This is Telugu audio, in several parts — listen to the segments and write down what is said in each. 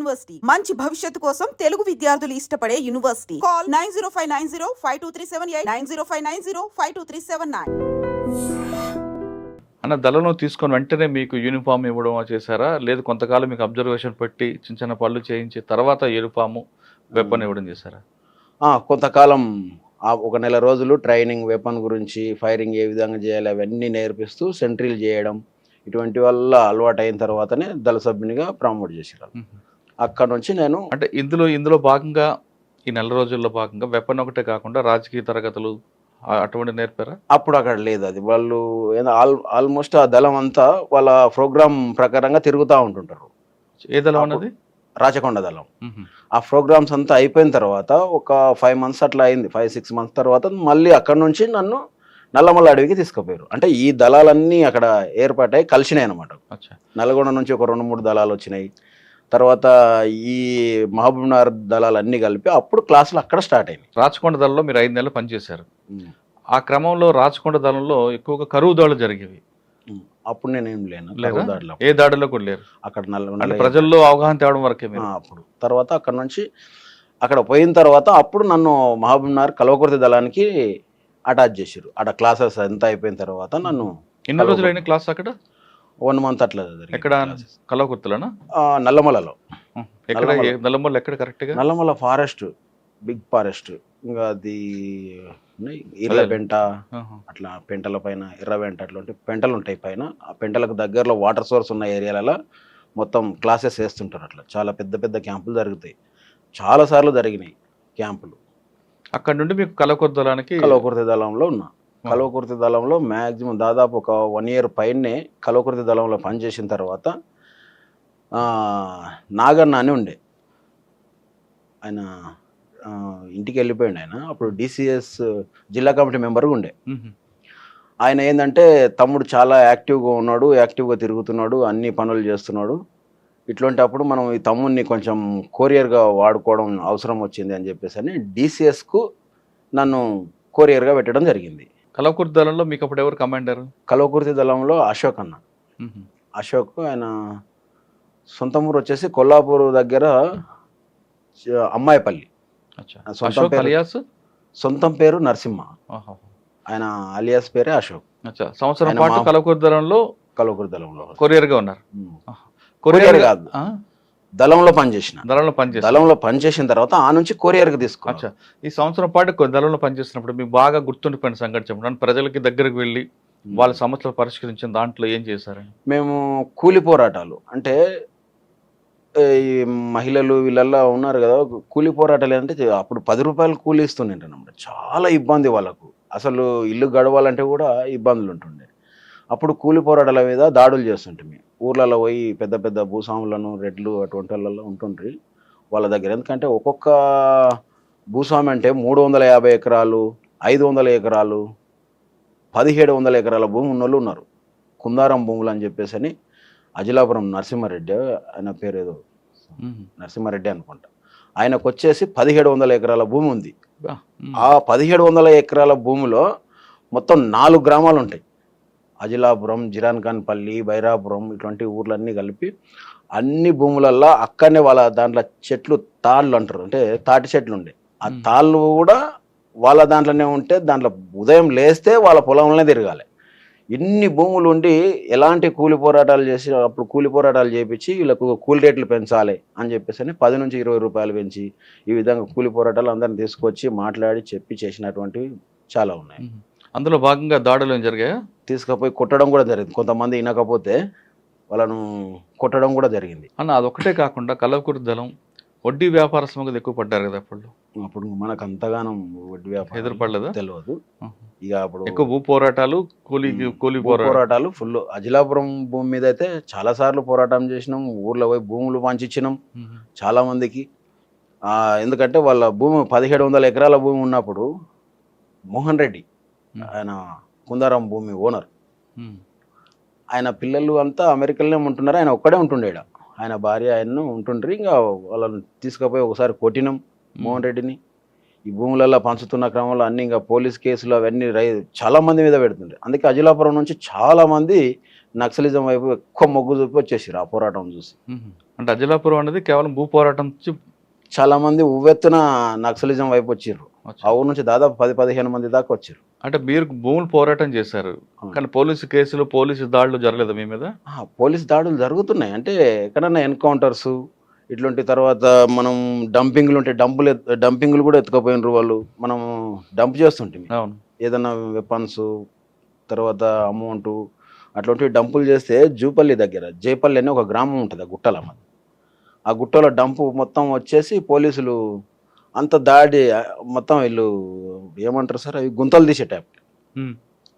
యూనివర్సిటీ మంచి భవిష్యత్తు కోసం తెలుగు విద్యార్థులు ఇష్టపడే యూనివర్సిటీ. కాల్ 9059052378 9059052379. అన్న దళంలో తీసుకొని వెంటనే మీకు యూనిఫామ్ ఇవ్వడం చేశారా, లేదు కొంతకాలం మీకు అబ్జర్వేషన్ పెట్టి చిన్న చిన్న పనులు చేయించి తర్వాత యూనిఫామ్ వెపన్ ఇవ్వడం చేశారా? కొంతకాలం ఒక నెల రోజులు ట్రైనింగ్, వెపన్ గురించి, ఫైరింగ్ ఏ విధంగా చేయాలి అవన్నీ నేర్పిస్తూ సెంట్రీలు చేయడం, ఇటువంటి వల్ల అలవాటు అయిన తర్వాతనే దళ సభ్యునిగా ప్రమోట్ చేశారు. అక్కడ నుంచి నేను అంటే ఇందులో భాగంగా ఈ నెల రోజుల్లో భాగంగా వెపన్ ఒకటే కాకుండా రాజకీయ తరగతులు అటువంటి నేర్పారా? అప్పుడు అక్కడ లేదు. అది వాళ్ళు ఆల్మోస్ట్ ఆ దళం అంతా వాళ్ళ ప్రోగ్రామ్ ప్రకారంగా తిరుగుతూ ఉంటుంటారు. ఏ దళం అన్నది? రాచకొండ దళం. ఆ ప్రోగ్రామ్స్ అంతా అయిపోయిన తర్వాత ఒక 5 months అట్లా అయింది. 5-6 months తర్వాత మళ్ళీ అక్కడ నుంచి నన్ను నల్లమల్ల అడవికి తీసుకుపోయారు. అంటే ఈ దళాలన్నీ అక్కడ ఏర్పాటై కలిసినాయి అనమాట. నల్గొండ నుంచి ఒక 2-3 దళాలు వచ్చినాయి. తర్వాత ఈ మహబూబ్నగర్ దళాలన్నీ కలిపి అప్పుడు క్లాసులు అక్కడ స్టార్ట్ అయినాయి. రాచకొండ దళంలో మీరు 5 నెలలు పనిచేశారు. ఆ క్రమంలో రాచకొండ దళంలో ఎక్కువగా కరువు దాడులు జరిగేవి. అప్పుడు నేనేం లేను. ఏ దాడిలో కూడా లేరు అక్కడ ప్రజల్లో అవగాహన తేవడం వరకే. అప్పుడు తర్వాత అక్కడ నుంచి అక్కడ పోయిన తర్వాత అప్పుడు నన్ను మహబూబ్నగర్ కల్వకుర్తి దళానికి అటాచ్ చేశారు. అక్కడ క్లాసెస్ ఎంత అయిపోయిన తర్వాత నన్ను. ఎన్ని రోజులు అయిన క్లాస్ అక్కడ? 1 month అట్లా. ఎక్కడ? కల్వకుర్తిలోనా? నల్లమలలో. నల్లమల్ల ఎక్కడ కరెక్ట్గా? Nallamala forest, big forest. ఇంకా అది ఎర్రపెంట, అట్లా పెంటల పైన ఎర్రపెంట అట్లా ఉంటాయి, పెంటలు ఉంటాయి పైన. ఆ పెంటలకు దగ్గరలో వాటర్ సోర్స్ ఉన్న ఏరియాలలో మొత్తం క్లాసెస్ వేస్తుంటారు. అట్లా చాలా పెద్ద పెద్ద క్యాంపులు జరుగుతాయి. చాలా సార్లు జరిగినాయి క్యాంపులు. అక్కడ నుండి మీకు కల్వకుర్తి దళంలో ఉన్నా. కల్వకుర్తి దళంలో మ్యాక్సిమం దాదాపు ఒక 1 year పైనే కల్వకుర్తి దళంలో పనిచేసిన తర్వాత నాగన్న అని ఉండే ఆయన, ఇంటికి వెళ్ళిపోయింది ఆయన. అప్పుడు DCS జిల్లా కమిటీ మెంబర్గా ఉండే ఆయన. ఏంటంటే తమ్ముడు చాలా యాక్టివ్గా ఉన్నాడు, యాక్టివ్గా తిరుగుతున్నాడు, అన్ని పనులు చేస్తున్నాడు. ఇట్లాంటప్పుడు మనం ఈ తమ్ముడిని కొంచెం కొరియర్గా వాడుకోవడం అవసరం వచ్చింది అని చెప్పేసి అని DCSకు నన్ను కొరియర్గా పెట్టడం జరిగింది. కల్వకుర్తి దళంలో మీకు అప్పుడు ఎవరు కమాండర్? కల్వకుర్తి దళంలో అశోక్ అన్న. అశోక్ ఆయన సొంత ఊరు వచ్చేసి కొల్లాపూర్ దగ్గర అమ్మాయిపల్లి. సొంతం పేరు నరసింహ. ఆయన అలియాస్ పేరే అశోక్. సంవత్సరం పాటు కల్వకుర్తి దళంలో కొరియర్గా ఉన్నారు. కొరియర్ కాదు, దళంలో పనిచేసిన తర్వాత ఆ నుంచి కొరియర్కి తీసుకున్నా. ఈ సంవత్సరం పాటు దళంలో పనిచేసినప్పుడు మీకు బాగా గుర్తుండిపోయిన సంఘటన చెప్పండి. ప్రజలకి దగ్గరకు వెళ్ళి వాళ్ళ సమస్యలు పరిష్కరించిన దాంట్లో ఏం చేశారు? మేము కూలి పోరాటాలు, అంటే ఈ మహిళలు వీళ్ళల్లో ఉన్నారు కదా, కూలి పోరాటాలు అంటే అప్పుడు 10 రూపాయలు కూలి ఇస్తుండేనమాట. చాలా ఇబ్బంది వాళ్ళకు, అసలు ఇల్లు గడవాలంటే కూడా ఇబ్బందులు ఉంటుండే. అప్పుడు కూలి పోరాటాల మీద దాడులు చేస్తుంటే ఊర్లలో పోయి పెద్ద పెద్ద భూస్వాములను, రెడ్లు అటువంటి వాళ్ళలో ఉంటుండ్రి వాళ్ళ దగ్గర. ఎందుకంటే ఒక్కొక్క భూస్వామి అంటే 350 ఎకరాలు, 500 ఎకరాలు, 1700 ఎకరాల భూమి ఉన్నోళ్ళు ఉన్నారు. కుందారం భూములు అని చెప్పేసి అని అజిలాపురం నరసింహారెడ్డి, ఆయన పేరు ఏదో నరసింహారెడ్డి అనుకుంటా, ఆయనకు వచ్చేసి 1700 ఎకరాల భూమి ఉంది. ఆ 1700 ఎకరాల భూమిలో మొత్తం 4 గ్రామాలు ఉంటాయి. అజిలాపురం, జిరాన్ఖాన్పల్లి, బైరాపురం, ఇటువంటి ఊర్లన్నీ కలిపి అన్ని భూములల్లో అక్కడనే వాళ్ళ దాంట్లో చెట్లు, తాళ్ళు అంటారు, అంటే తాటి చెట్లు ఉండే. ఆ తాళ్ళు కూడా వాళ్ళ దాంట్లోనే ఉంటే దాంట్లో ఉదయం లేస్తే వాళ్ళ పొలంలోనే తిరగాలి. ఇన్ని భూములు ఉండి ఎలాంటి కూలి పోరాటాలు చేసి, అప్పుడు కూలి పోరాటాలు చేయించి వీళ్ళకు కూలి రేట్లు పెంచాలి అని చెప్పేసి 10 నుంచి 20 రూపాయలు పెంచి ఈ విధంగా కూలి పోరాటాలు అందరిని తీసుకొచ్చి మాట్లాడి చెప్పి చేసినటువంటివి చాలా ఉన్నాయి. అందులో భాగంగా దాడులు జరిగాయా? తీసుకుపోయి కొట్టడం కూడా జరిగింది. కొంతమంది వినకపోతే వాళ్ళను కొట్టడం కూడా జరిగింది. అదొక్కటే కాకుండా కల్వకుర్తి దళం వడ్డీ వ్యాపారస్తులు ఎక్కువ పడ్డారు కదా అప్పుడు మనకు అంతగానం వడ్డీ వ్యాపారం ఎదురుపడలేదు, తెలియదు. ఇక అప్పుడు ఎక్కువ భూ పోరాటాలు, కూలి పోరాటాలు ఫుల్. అజిలాపురం భూమి మీద అయితే చాలా సార్లు పోరాటం చేసినాం. ఊర్లో పోయి భూములు పంచిచ్చినాం చాలా మందికి. ఎందుకంటే వాళ్ళ భూమి 1700 ఎకరాల భూమి ఉన్నప్పుడు మోహన్ రెడ్డి, ఆయన కుందారం భూమి ఓనర్, ఆయన పిల్లలు అంతా అమెరికాలోనే ఉంటున్నారు, ఆయన ఒక్కడే ఉంటుండేడ. ఆయన భార్య ఆయన్ను ఉంటుండ్రి. ఇంకా వాళ్ళని తీసుకుపోయి ఒకసారి కొట్టినాం మోహన్ రెడ్డిని. ఈ భూములలో పంచుతున్న క్రమంలో అన్ని ఇంకా పోలీస్ కేసులు అవన్నీ చాలా మంది మీద పెడుతుండే. అందుకే అజిలాపురం నుంచి చాలా మంది నక్సలిజం వైపు ఎక్కువ మొగ్గు చూపి వచ్చేసారు ఆ పోరాటం చూసి. అంటే అజలాపురం అనేది కేవలం భూ పోరాటం నుంచి చాలా మంది ఉవ్వెత్తున నక్సలిజం వైపు వచ్చిర్రు. ఆ ఊరు నుంచి దాదాపు 10-15 మంది దాకా వచ్చారు. అంటే మీరు భూములు పోరాటం చేశారు, కానీ పోలీసు కేసులు పోలీసు దాడులు జరగలేదు మీ మీద? పోలీస్ దాడులు జరుగుతున్నాయి. అంటే ఎక్కడన్నా ఎన్కౌంటర్స్ ఇట్లాంటి, తర్వాత మనం డంపింగ్లు ఉంటే డంపింగ్లు కూడా ఎత్తుకపోయినరు వాళ్ళు. మనం డంప్ చేస్తుంటే అవును. ఏదైనా వెపన్స్, తర్వాత అమౌంట్ అట్లాంటివి డంపులు చేస్తే జూపల్లి దగ్గర జైపల్లి అనే ఒక గ్రామం ఉంటుంది ఆ గుట్టల. ఆ గుట్టలో డంపు మొత్తం వచ్చేసి పోలీసులు అంత దాడి మొత్తం వీళ్ళు ఏమంటారు సార్, అవి గుంతలు తీసే టైప్,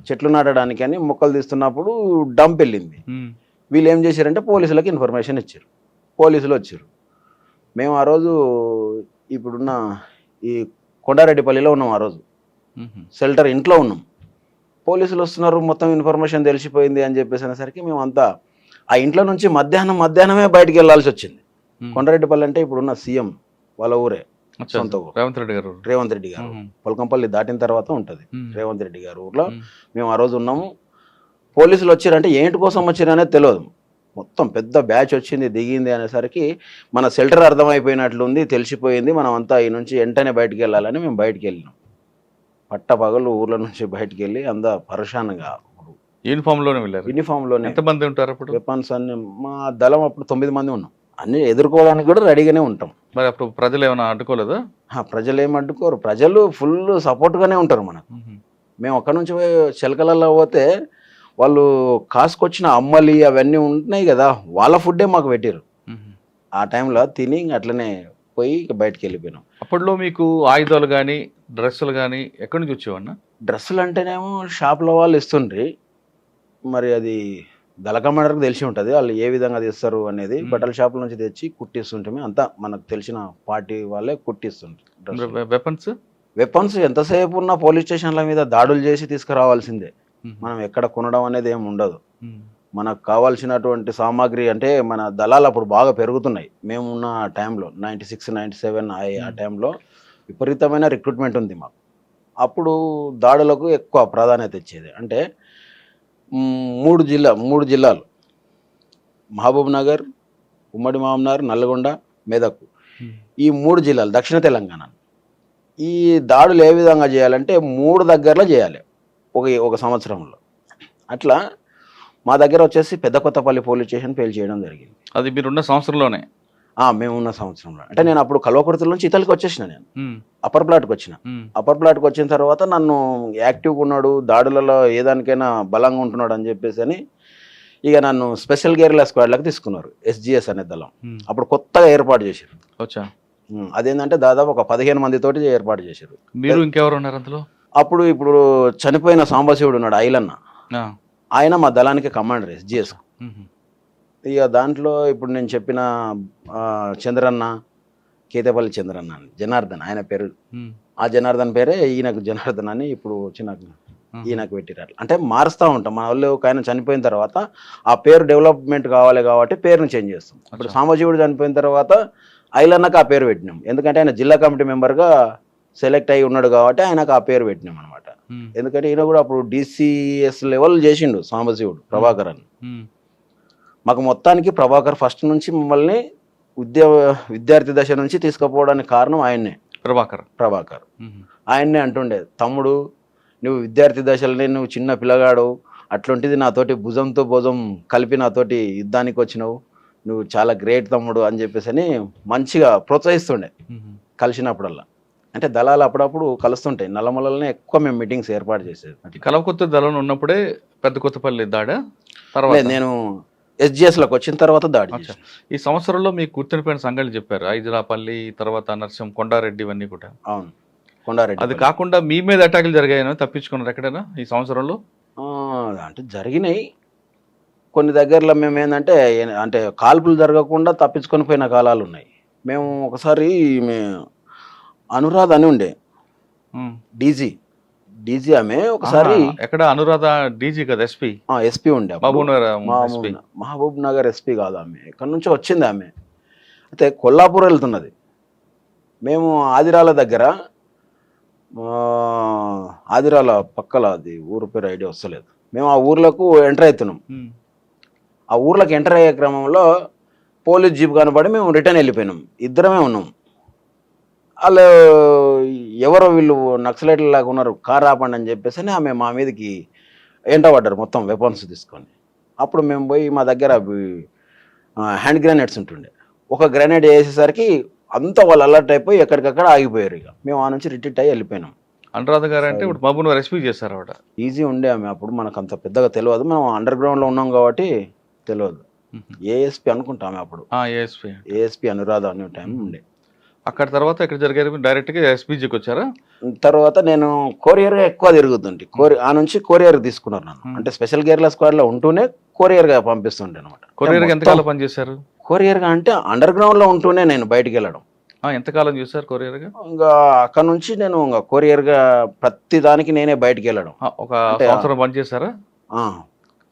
చెట్లు నాటడానికి అని మొక్కలు తీస్తున్నప్పుడు డంప్ వెళ్ళింది. వీళ్ళు ఏం చేశారంటే పోలీసులకు ఇన్ఫర్మేషన్ ఇచ్చారు, పోలీసులు వచ్చారు. మేము ఆ రోజు ఇప్పుడున్న ఈ కొండారెడ్డిపల్లిలో ఉన్నాం. ఆ రోజు షెల్టర్ ఇంట్లో ఉన్నాం. పోలీసులు వస్తున్నారు, మొత్తం ఇన్ఫర్మేషన్ తెలిసిపోయింది అని చెప్పేసి అనేసరికి మేమంతా ఆ ఇంట్లో నుంచి మధ్యాహ్నమే బయటికి వెళ్ళాల్సి వచ్చింది. కొండారెడ్డిపల్లి అంటే ఇప్పుడున్న సీఎం వాళ్ళ ఊరే, సొంత ఊరు. రేవంత్ రెడ్డి గారు పొలకంపల్లి దాటిన తర్వాత ఉంటుంది రేవంత్ రెడ్డి గారు ఊర్లో. మేము ఆ రోజు ఉన్నాము. పోలీసులు వచ్చారంటే ఏంటి కోసం వచ్చారు అనేది తెలియదు. మొత్తం పెద్ద బ్యాచ్ వచ్చింది, దిగింది అనేసరికి మన షెల్టర్ అర్థమైపోయినట్లుంది, తెలిసిపోయింది. మనం అంతా ఈ నుంచి వెంటనే బయటికి వెళ్ళాలని మేము బయటికి వెళ్ళినాం. పట్టపగలు ఊర్ల నుంచి బయటికి వెళ్ళి అంత పరేషాన్గా యూనిఫామ్ లోనే వెళ్ళారు. యూనిఫామ్ లోనే. ఎంతమంది ఉంటారు అప్పుడు? వెపన్స్ అన్ని మా దళం అప్పుడు 9 మంది ఉన్నాం. అన్ని ఎదుర్కోవడానికి కూడా రెడీగానే ఉంటాం. మరి అప్పుడు ప్రజలు ఏమైనా అడ్డుకోలేదా? ప్రజలు ఏమి అడ్డుకోరు, ప్రజలు ఫుల్ సపోర్ట్గానే ఉంటారు మనకు. మేము అక్కడ నుంచి చిలకలలో పోతే వాళ్ళు కాసుకొచ్చిన అమ్మలి అవన్నీ ఉంటున్నాయి కదా, వాళ్ళ ఫుడ్డే మాకు పెట్టారు. ఆ టైంలో తిని అట్లనే పోయి బయటకు వెళ్ళిపోయినాం. అప్పట్లో మీకు ఆయుధాలు కానీ డ్రెస్సులు కానీ ఎక్కడి నుంచి వచ్చేవన్నా? డ్రెస్సులు అంటేనేమో షాప్లో వాళ్ళు ఇస్తుండ్రి. మరి అది దళ కమాండర్కి తెలిసి ఉంటుంది వాళ్ళు ఏ విధంగా తెస్తారు అనేది. బట్టల షాపుల నుంచి తెచ్చి కుట్టిస్తుంటే అంతా మనకు తెలిసిన పార్టీ వాళ్ళే కుట్టిస్తుంటారు. వెపన్స్ ఎంతసేపు ఉన్న పోలీస్ స్టేషన్ల మీద దాడులు చేసి తీసుకురావాల్సిందే. మనం ఎక్కడ కొనడం అనేది ఏమి ఉండదు. మనకు కావాల్సినటువంటి సామాగ్రి అంటే మన దళాలు అప్పుడు బాగా పెరుగుతున్నాయి. మేము ఉన్న టైంలో 96, 97 ఆ టైంలో విపరీతమైన రిక్రూట్మెంట్ ఉంది మాకు. అప్పుడు దాడులకు ఎక్కువ ప్రాధాన్యత ఇచ్చేది. అంటే 3 జిల్లాలు మహబూబ్ నగర్, ఉమ్మడి మహబూబ్నగర్, నల్గొండ, మెదక్, ఈ 3 జిల్లాలు దక్షిణ తెలంగాణ. ఈ దాడులు ఏ విధంగా చేయాలంటే 3 దగ్గరలో చేయాలి ఒక సంవత్సరంలో. అట్లా మా దగ్గర వచ్చేసి పెద్ద కొత్తపల్లి పోలీస్ స్టేషన్ పేల్ చేయడం జరిగింది. అది మీరున్న సంవత్సరంలోనే? మేము ఉన్న సంవత్సరంలో. అంటే నేను అప్పుడు కల్వకుర్తిల నుంచి ఇతలికి వచ్చేసిన, నేను అప్పర్ ప్లాట్కి వచ్చిన. అప్పర్ ప్లాట్కి వచ్చిన తర్వాత నన్ను యాక్టివ్గా ఉన్నాడు, దాడులలో ఏదానికైనా బలంగా ఉంటున్నాడు అని చెప్పేసి అని ఇక నన్ను స్పెషల్ గేర్ల స్క్వాడ్లకు తీసుకున్నారు. SGS అనే దళం అప్పుడు కొత్తగా ఏర్పాటు చేశారు. అదేంటంటే దాదాపు ఒక 15 మందితోటి ఏర్పాటు చేశారు. మీరు ఇంకెవరు ఉన్నారు అందులో? ఇప్పుడు చనిపోయిన సాంబశివుడు ఉన్నాడు, ఐలన్న, ఆయన మా దళానికి కమాండర్ SGS. ఇక దాంట్లో ఇప్పుడు నేను చెప్పిన చంద్రన్న, కేతపల్లి చంద్రన్న అని, జనార్దన్ ఆయన పేరు. ఆ జనార్దన్ పేరే ఈయనకు జనార్దన్ అని ఇప్పుడు వచ్చిన ఈయనకు పెట్టిరారు. అంటే మారుస్తూ ఉంటాం. మన వాళ్ళు ఒక ఆయన చనిపోయిన తర్వాత ఆ పేరు డెవలప్మెంట్ కావాలి కాబట్టి పేరుని చేంజ్ చేస్తాం. ఇప్పుడు సాంబశివుడు చనిపోయిన తర్వాత ఐలన్నకు ఆ పేరు పెట్టినాం. ఎందుకంటే ఆయన జిల్లా కమిటీ మెంబర్గా సెలెక్ట్ అయ్యి ఉన్నాడు కాబట్టి ఆయనకు ఆ పేరు పెట్టినాం అనమాట. ఎందుకంటే ఈయన కూడా అప్పుడు DCS లెవెల్ చేసిండు సాంబశివుడు, ప్రభాకర్ అని. మాకు మొత్తానికి ప్రభాకర్ ఫస్ట్ నుంచి మమ్మల్ని విద్యార్థి దశ నుంచి తీసుకుపోవడానికి కారణం ఆయన్నే, ప్రభాకర్. ఆయన్నే అంటుండే, తమ్ముడు నువ్వు విద్యార్థి దశలోనే నువ్వు చిన్న పిల్లగాడు, అట్లాంటిది నాతోటి భుజంతో భుజం కలిపి నాతోటి యుద్ధానికి వచ్చినావు, నువ్వు చాలా గ్రేట్ తమ్ముడు అని చెప్పేసి అని మంచిగా ప్రోత్సహిస్తుండే కలిసినప్పుడల్లా. అంటే దళాలు అప్పుడప్పుడు కలుస్తుంటాయి. నల్లమలలోనే ఎక్కువ మేము మీటింగ్స్ ఏర్పాటు చేసేది. కల్వకుర్తి దళం ఉన్నప్పుడే పెద్ద కొత్తపల్లి దాడా? తర్వాత నేను SGSలోకి వచ్చిన తర్వాత దాడి. ఈ సంవత్సరంలో మీకు గుర్తుండిపోయిన సంఘటనలు చెప్పారు, ఐజలాపల్లి, తర్వాత నర్సం, కొండారెడ్డి, ఇవన్నీ కూడా. అవును, కొండారెడ్డి. అది కాకుండా మీ మీద అటాకులు జరిగాయని తప్పించుకున్నారు ఎక్కడైనా ఈ సంవత్సరంలో? అంటే జరిగినాయి కొన్ని దగ్గరలో. మేము ఏంటంటే అంటే కాల్పులు జరగకుండా తప్పించుకొని పోయిన కాలాలు ఉన్నాయి. మేము ఒకసారి అనురాధ అని ఉండే డీజీ ఆమె ఒకసారి. ఎక్కడ అనురాధ? DG కదా, SP ఉండే. మహబూబ్ నగర్ SP కాదు ఆమె, ఇక్కడ నుంచి వచ్చింది ఆమె. అయితే కొల్లాపూర్ వెళ్తున్నది. మేము ఆదిరాల దగ్గర, ఆదిరాల పక్కల, అది ఊరు పేరు ఐడియా వస్తలేదు. మేము ఆ ఊర్లకు ఎంటర్ అవుతున్నాం. ఆ ఊర్లోకి ఎంటర్ అయ్యే క్రమంలో పోలీస్ జీప్ కనబడి మేము రిటర్న్ వెళ్ళిపోయినాం, ఇద్దరమే ఉన్నాం. వాళ్ళు ఎవరో వీళ్ళు నక్సలైట్ల లాగా ఉన్నారు, కార్ ఆపండి అని చెప్పేసి ఆమె మా మీదకి ఎంటబడ్డారు మొత్తం వెపన్స్ తీసుకొని. అప్పుడు మేము పోయి మా దగ్గర హ్యాండ్ గ్రెనేడ్స్ ఉంటుండే, ఒక గ్రెనేడ్ వేసేసరికి అంతా వాళ్ళు అలర్ట్ అయిపోయి ఎక్కడికక్కడ ఆగిపోయారు. ఇక మేము ఆ నుంచి రిట్రీట్ అయ్యి వెళ్ళిపోయినాం. అనురాధ గారు అంటే ఇప్పుడు మహబూబ్ రెస్క్యూ చేశారు ఆవిడ. ఈజీ ఉండే ఆమె, అప్పుడు మనకు అంత పెద్దగా తెలియదు, మేము అండర్ గ్రౌండ్లో ఉన్నాం కాబట్టి తెలియదు. ఏఎస్పీ అనుకుంటామే అప్పుడు, ఏఎస్పీ అనురాధ అనే టైం ఉండే. అక్కడ తర్వాత ఇక్కడ జరిగారు, డైరెక్ట్గా ఎస్పీజీకి వచ్చారా? తర్వాత నేను కొరియర్గా ఎక్కువ తిరుగుతుంటే ఆ నుంచి కొరియర్ తీసుకున్నారు నన్ను. అంటే స్పెషల్ కేరళ స్క్వాడ్లో ఉంటూనే కొరియర్గా పంపిస్తుండే అనమాట. కొరియర్గా ఎంతకాలం పనిచేశారు? కొరియర్గా అంటే అండర్ గ్రౌండ్లో ఉంటూనే నేను బయటికి వెళ్ళడం. ఎంతకాలం చేశారు కొరియర్గా? ఇంకా అక్కడ నుంచి నేను ఇంకా కొరియర్గా ప్రతి దానికి నేనే బయటికి వెళ్ళడం. ఒక సంవత్సరం పనిచేశారా?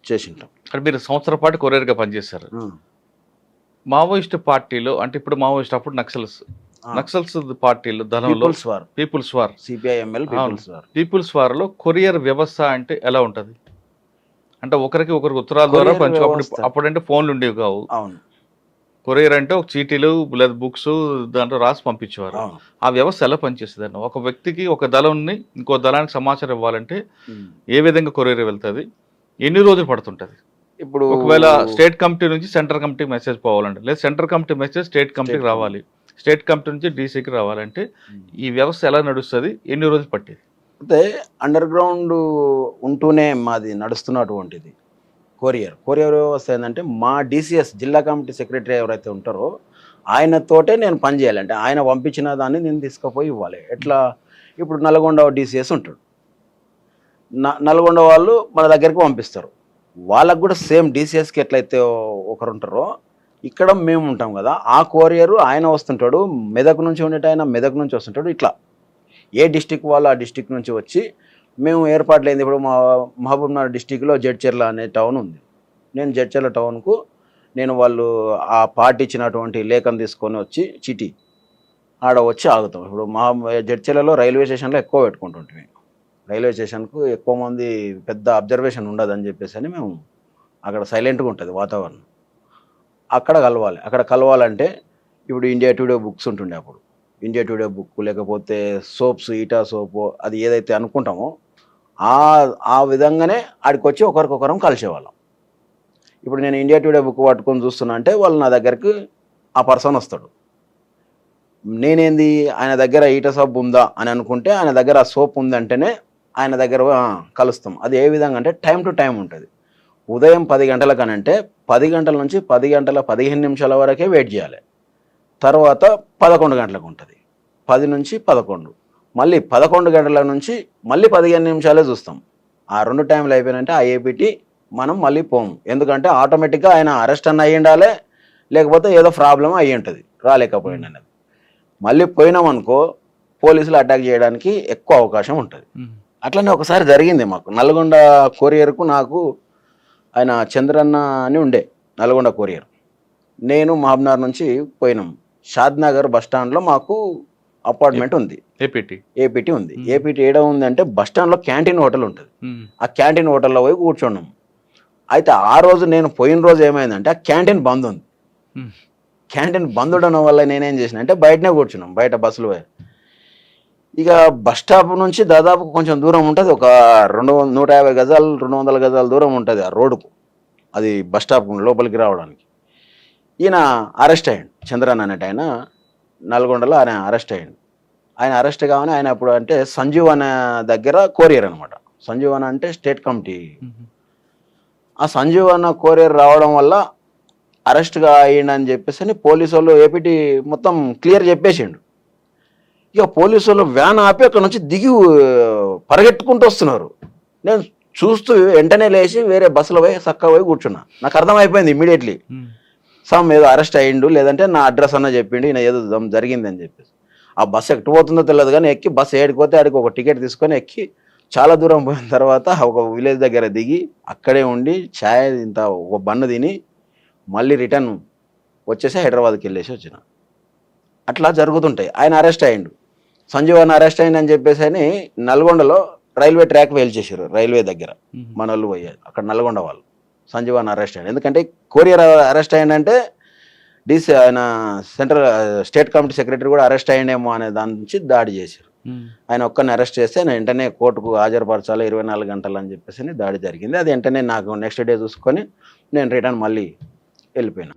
చేసింటాం. అంటే మీరు సంవత్సరం పాటు కొరియర్గా పనిచేశారు. మావోయిస్ట్ పార్టీలో అంటే ఇప్పుడు మావోయిస్ట్, అప్పుడు నక్సల్స్ పార్టీలో ధనంలో పీపుల్స్ వార్, సిపిఐఎంఎల్ పీపుల్స్ వార్లో కొరియర్ వ్యవస్థ అంటే ఎలా ఉంటుంది? అంటే ఒకరికి ఉత్తరాల ద్వారా అప్పుడంటే ఫోన్లు ఉండేవి కావు. అవును. కొరియర్ అంటే ఒక చీటీలు లేదా బుక్స్ దాంట్లో రాసి పంపించేవారు. ఆ వ్యవస్థ ఎలా పనిచేస్తుంది? ఒక వ్యక్తికి ఒక దళంని ఇంకో దళానికి సమాచారం ఇవ్వాలంటే ఏ విధంగా కొరియర్ వెళ్తుంది, ఎన్ని రోజులు పడుతుంటది? ఇప్పుడు ఒకవేళ స్టేట్ కమిటీ నుంచి సెంట్రల్ కమిటీ మెసేజ్ పోవాలంటే, లేదా సెంట్రల్ కమిటీ మెసేజ్ స్టేట్ కమిటీకి రావాలి, స్టేట్ కమిటీ నుంచి డీసీకి రావాలంటే ఈ వ్యవస్థ ఎలా నడుస్తుంది, ఎన్ని రోజులు పట్టేది? అయితే అండర్ గ్రౌండ్ ఉంటూనే మాది నడుస్తున్నటువంటిది కొరియర్ వ్యవస్థ ఏంటంటే, మా డిసిఎస్ జిల్లా కమిటీ సెక్రటరీ ఎవరైతే ఉంటారో ఆయనతోటే నేను పని చేయాలి. అంటే ఆయన పంపించిన దాన్ని నేను తీసుకుపోయి ఇవ్వాలి. ఎట్లా, ఇప్పుడు నల్గొండ డిసిఎస్ ఉంటాడు, నల్గొండ వాళ్ళు మన దగ్గరికి పంపిస్తారు, వాళ్ళకు కూడా సేమ్ డిసిఎస్కి ఎట్లయితే ఒకరు ఉంటారో ఇక్కడ మేము ఉంటాం కదా, ఆ కొరియరు ఆయన వస్తుంటాడు, మెదక్ నుంచి ఉండేట ఆయన మెదక్ నుంచి వస్తుంటాడు. ఇట్లా ఏ డిస్టిక్ వాళ్ళు ఆ డిస్టిక్ నుంచి వచ్చి మేము ఏర్పాట్లు అయింది. ఇప్పుడు మా మహబూబ్నగర్ డిస్టిక్లో జడ్చర్ల అనే టౌన్ ఉంది. నేను జడ్చర్ల టౌన్కు వాళ్ళు ఆ పార్టీ ఇచ్చినటువంటి లేఖను తీసుకొని వచ్చి చిటి ఆడ వచ్చి ఆగుతాం. ఇప్పుడు మా జడ్చర్లలో రైల్వే స్టేషన్లో ఎక్కువ పెట్టుకుంటుంటే, రైల్వే స్టేషన్కు ఎక్కువ మంది పెద్ద అబ్జర్వేషన్ ఉండదని చెప్పేసి మేము అక్కడ సైలెంట్గా ఉంటుంది వాతావరణం. అక్కడ కలవాలంటే ఇప్పుడు ఇండియా టుడే బుక్స్ ఉంటుండే, అప్పుడు ఇండియా టుడే బుక్ లేకపోతే సోప్స్, ఈటా సోపు, అది ఏదైతే అనుకుంటామో ఆ విధంగానే ఆడికి వచ్చి ఒకరికొకరం కలిసేవాళ్ళం. ఇప్పుడు నేను ఇండియా టుడే బుక్ పట్టుకొని చూస్తున్నా అంటే వాళ్ళు నా దగ్గరికి ఆ పర్సన్ వస్తాడు. నేనేంది ఆయన దగ్గర ఈటా సోప్ ఉందా అని అనుకుంటే ఆయన దగ్గర ఆ సోప్ ఉందంటేనే ఆయన దగ్గర కలుస్తాం. అది ఏ విధంగా అంటే టైం టు టైం ఉంటుంది. ఉదయం 10 గంటలకనంటే 10 గంటల నుంచి 10 గంటల 15 నిమిషాల వరకే వెయిట్ చేయాలి. తర్వాత 11 గంటలకు ఉంటుంది, 10 నుంచి 11, మళ్ళీ 11 గంటల నుంచి మళ్ళీ 15 నిమిషాలే చూస్తాం. ఆ 2 టైంలు అయిపోయినంటే ఆ ఏపీటీ మనం మళ్ళీ పోము. ఎందుకంటే ఆటోమేటిక్గా ఆయన అరెస్ట్ అన్న అయ్యి ఉండాలి, లేకపోతే ఏదో ప్రాబ్లం అయ్యి ఉంటుంది, రాలేకపోయింది అనేది. మళ్ళీ పోయినామనుకో పోలీసులు అటాక్ చేయడానికి ఎక్కువ అవకాశం ఉంటుంది. అట్లనే ఒకసారి జరిగింది మాకు నల్గొండ కొరియర్కు. నాకు ఆయన చంద్రన్న అని ఉండే నల్గొండ కొరియర్. నేను మహబూబ్నగర్ నుంచి పోయినాం. షాద్నగర్ బస్టాండ్లో మాకు అపార్ట్మెంట్ ఉంది, ఏపీటీ ఉంది. ఏపీటీ ఏడ ఉంది అంటే బస్టాండ్లో క్యాంటీన్ హోటల్ ఉంటుంది. ఆ క్యాంటీన్ హోటల్లో పోయి కూర్చున్నాం. అయితే ఆ రోజు నేను పోయిన రోజు ఏమైందంటే ఆ క్యాంటీన్ బంద్ ఉంది. క్యాంటీన్ బంద్ ఉండడం వల్ల నేనేం చేసిన అంటే బయటనే కూర్చున్నాం, బయట బస్సులు పోయి. ఇక బస్ స్టాప్ నుంచి దాదాపు కొంచెం దూరం ఉంటుంది, ఒక 150 గజాలు 200 గజాల దూరం ఉంటుంది ఆ రోడ్డుకు, అది బస్ స్టాప్ లోపలికి రావడానికి. ఈయన అరెస్ట్ అయ్యాడు, చంద్రన్ అనేట ఆయన నల్గొండలో ఆయన అరెస్ట్ అయ్యాడు. ఆయన అరెస్ట్ కావాలని ఆయన అప్పుడు అంటే సంజీవ్ అనే దగ్గర కొరియర్ అనమాట. సంజీవ్ అన్న అంటే స్టేట్ కమిటీ. ఆ సంజీవ్ అన్న కొరియర్ రావడం వల్ల అరెస్ట్గా అయ్యిండని చెప్పేసి పోలీసు వాళ్ళు ఏపీటీ మొత్తం క్లియర్ చెప్పేసిండు. ఇక పోలీసు వాళ్ళు వ్యాన్ ఆపి అక్కడ నుంచి దిగి పరిగెట్టుకుంటూ వస్తున్నారు. నేను చూస్తూ వెంటనే లేచి వేరే బస్సులో పోయి చక్కగా పోయి కూర్చున్నా. నాకు అర్థమైపోయింది ఇమ్మీడియట్లీ, సమ్ ఏదో అరెస్ట్ అయ్యిండు, లేదంటే నా అడ్రస్ అన్న చెప్పిండు, ఈయన ఏదో జరిగింది అని చెప్పేసి. ఆ బస్సు ఎక్కడ పోతుందో తెలియదు కానీ ఎక్కి బస్సు ఏడిపోతే ఆడికి ఒక టికెట్ తీసుకొని ఎక్కి చాలా దూరం పోయిన తర్వాత ఒక విలేజ్ దగ్గర దిగి అక్కడే ఉండి ఛాయ్ ఇంత ఒక బన్ను తిని మళ్ళీ రిటర్న్ వచ్చేసి హైదరాబాద్కి వెళ్ళేసి వచ్చిన. అట్లా జరుగుతుంటాయి. ఆయన అరెస్ట్ అయ్యిండు, సంజీవ్ అన్న అరెస్ట్ అయ్యింది అని చెప్పేసి అని నల్గొండలో రైల్వే ట్రాక్ వేల్చేసారు. రైల్వే దగ్గర మన వాళ్ళు పోయారు, అక్కడ నల్గొండ వాళ్ళు సంజీవ్ అన్న అరెస్ట్ అయ్యింది. ఎందుకంటే కొరియర్ అరెస్ట్ అయ్యిందంటే డీసీ ఆయన సెంట్రల్ స్టేట్ కమిటీ సెక్రటరీ కూడా అరెస్ట్ అయ్యిండేమో అనే దాని నుంచి దాడి చేశారు. ఆయన ఒక్కరిని అరెస్ట్ చేస్తే ఆయన వెంటనే కోర్టుకు హాజరుపరచాలి 24 గంటలు అని చెప్పేసి దాడి జరిగింది. అది వెంటనే నాకు నెక్స్ట్ డే చూసుకొని నేను రిటర్న్ మళ్ళీ వెళ్ళిపోయినా.